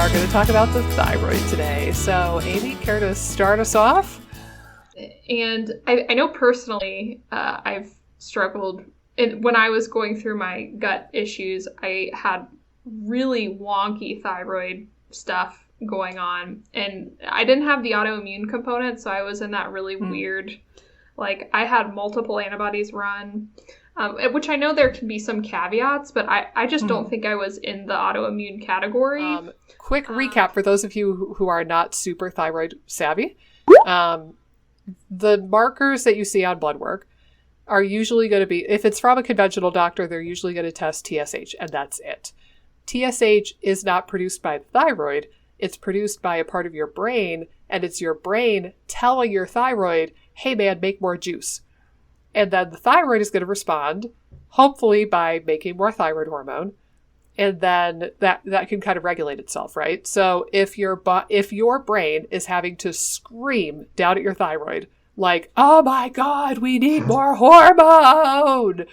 are going to talk about the thyroid today. So, Amy, care to start us off? And I know personally, I've struggled. When I was going through my gut issues, I had really wonky thyroid stuff going on. And I didn't have the autoimmune component, so I was in that really weird, like, I had multiple antibodies run. Which I know there can be some caveats, but I just don't think I was in the autoimmune category. Quick recap for those of you who are not super thyroid savvy. The markers that you see on blood work are usually going to be, if it's from a conventional doctor, they're usually going to test TSH, and that's it. TSH is not produced by the thyroid. It's produced by a part of your brain, and it's your brain telling your thyroid, hey man, make more juice. And then the thyroid is going to respond, hopefully by making more thyroid hormone. And then that can kind of regulate itself, right? So if your brain is having to scream down at your thyroid, like, oh my God, we need more hormone,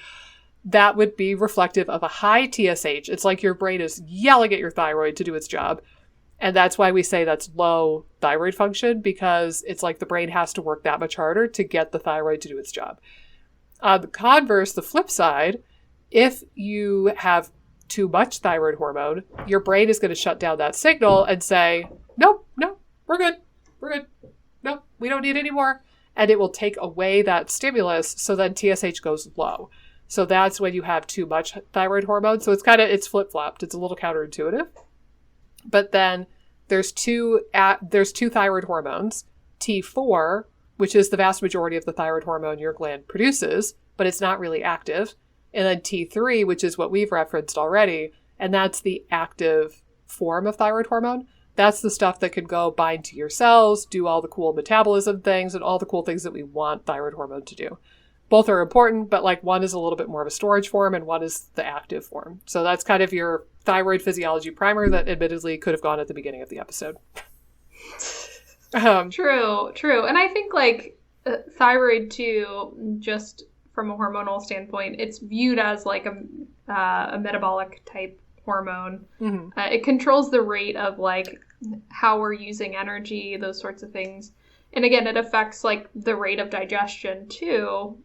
that would be reflective of a high TSH. It's like your brain is yelling at your thyroid to do its job. And that's why we say that's low thyroid function, because it's like the brain has to work that much harder to get the thyroid to do its job. On the converse, the flip side, if you have too much thyroid hormone, your brain is going to shut down that signal and say, nope, we're good. Nope, we don't need any more. And it will take away that stimulus, so then TSH goes low. So that's when you have too much thyroid hormone. So it's flip-flopped. It's a little counterintuitive. But then there's two thyroid hormones, T4, which is the vast majority of the thyroid hormone your gland produces, but it's not really active. And then T3, which is what we've referenced already, and that's the active form of thyroid hormone. That's the stuff that can go bind to your cells, do all the cool metabolism things, and all the cool things that we want thyroid hormone to do. Both are important, but like one is a little bit more of a storage form and one is the active form. So that's kind of your thyroid physiology primer that admittedly could have gone at the beginning of the episode. True. And I think like thyroid too, just from a hormonal standpoint, it's viewed as like a metabolic type hormone. Mm-hmm. It controls the rate of like how we're using energy, those sorts of things. And again, it affects like the rate of digestion too,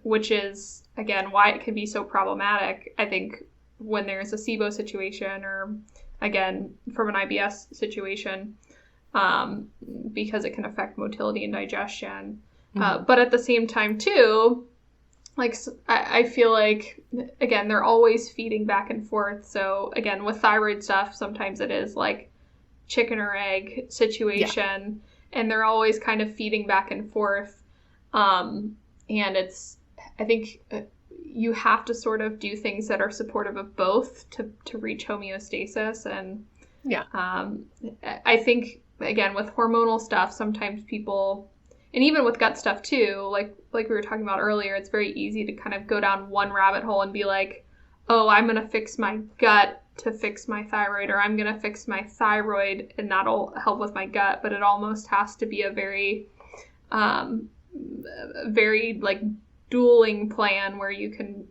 which is again why it can be so problematic. I think when there's a SIBO situation or again from an IBS situation, because it can affect motility and digestion. But at the same time, too, like I feel like, again, they're always feeding back and forth. So, again, with thyroid stuff, sometimes it is like chicken or egg situation. Yeah. And they're always kind of feeding back and forth. And I think you have to sort of do things that are supportive of both to reach homeostasis. And I think, again, with hormonal stuff, sometimes people, and even with gut stuff too, like we were talking about earlier, it's very easy to kind of go down one rabbit hole and be like, oh, I'm going to fix my gut to fix my thyroid, or I'm going to fix my thyroid and that'll help with my gut. But it almost has to be a very, very like dueling plan where you can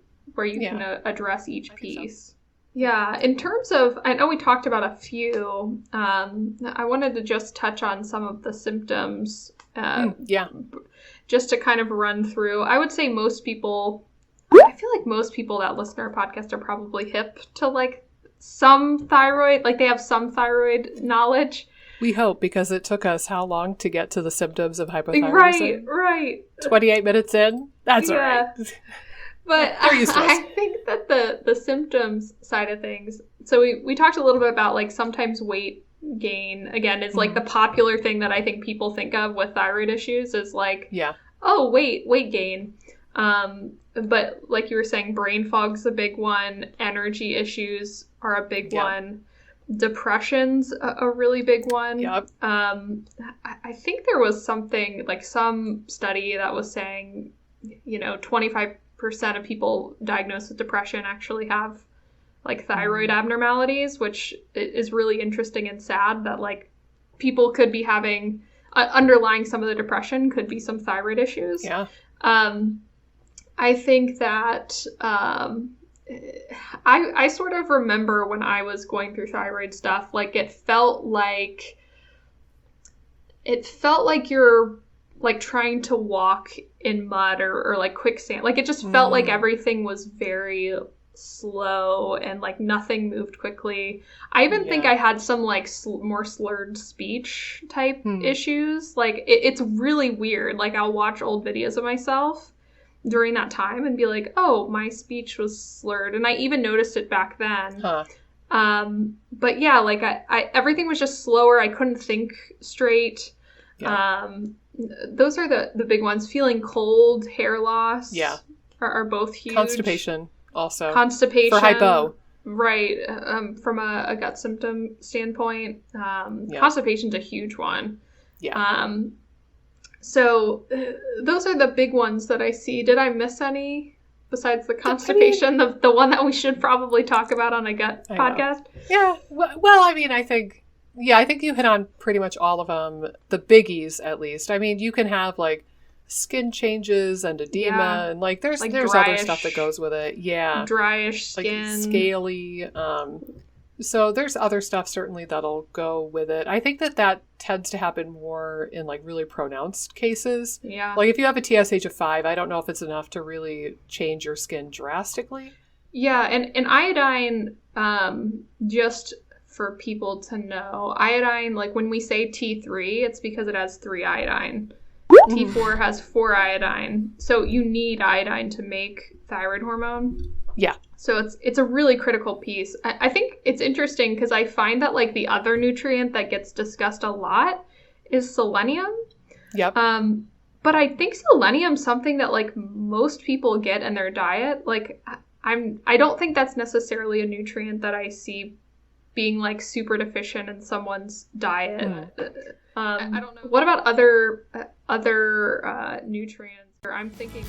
address each piece. So. Yeah, in terms of, I know we talked about a few, I wanted to just touch on some of the symptoms, just to kind of run through. I would say most people that listen to our podcast are probably hip to like some thyroid, like they have some thyroid knowledge. We hope, because it took us how long to get to the symptoms of hypothyroidism? Right. 28 minutes in? That's all right. But I think that the symptoms side of things, so we talked a little bit about like sometimes weight gain, again, is like the popular thing that I think people think of with thyroid issues is like, oh, weight gain. But like you were saying, brain fog's a big one. Energy issues are a big one. Depression's a really big one. Yep. I think there was something like some study that was saying, 25% of people diagnosed with depression actually have like thyroid abnormalities, which is really interesting and sad that like people could be having underlying some of the depression could be some thyroid issues. Yeah. I think that I sort of remember when I was going through thyroid stuff, like it felt like you're like trying to walk in mud or like quicksand. Like it just felt like everything was very slow and like nothing moved quickly. I even think I had some like more slurred speech type issues. Like it's really weird. Like I'll watch old videos of myself during that time and be like, oh, my speech was slurred. And I even noticed it back then. But yeah, like I everything was just slower. I couldn't think straight. Those are the big ones. Feeling cold, hair loss are both huge. Constipation also. Constipation. For hypo. Right. From a gut symptom standpoint. Constipation's a huge one. Yeah. So those are the big ones that I see. Did I miss any besides the constipation? The one that we should probably talk about on a gut podcast? Yeah. Well, I mean, I think you hit on pretty much all of them. The biggies, at least. I mean, you can have like skin changes and edema and like there's other stuff that goes with it. Yeah. Dryish skin. Like scaly. So there's other stuff certainly that'll go with it. I think that tends to happen more in like really pronounced cases. Yeah. Like if you have a TSH of 5, I don't know if it's enough to really change your skin drastically. Yeah, and iodine, just for people to know, iodine, like when we say T3, it's because it has 3 iodine. T4 has 4 iodine. So you need iodine to make thyroid hormone. Yeah. So it's a really critical piece. I think it's interesting because I find that like the other nutrient that gets discussed a lot is selenium. Yep. But I think selenium's something that like most people get in their diet. Like I don't think that's necessarily a nutrient that I see being like super deficient in someone's diet. I don't know. What about other nutrients? I'm thinking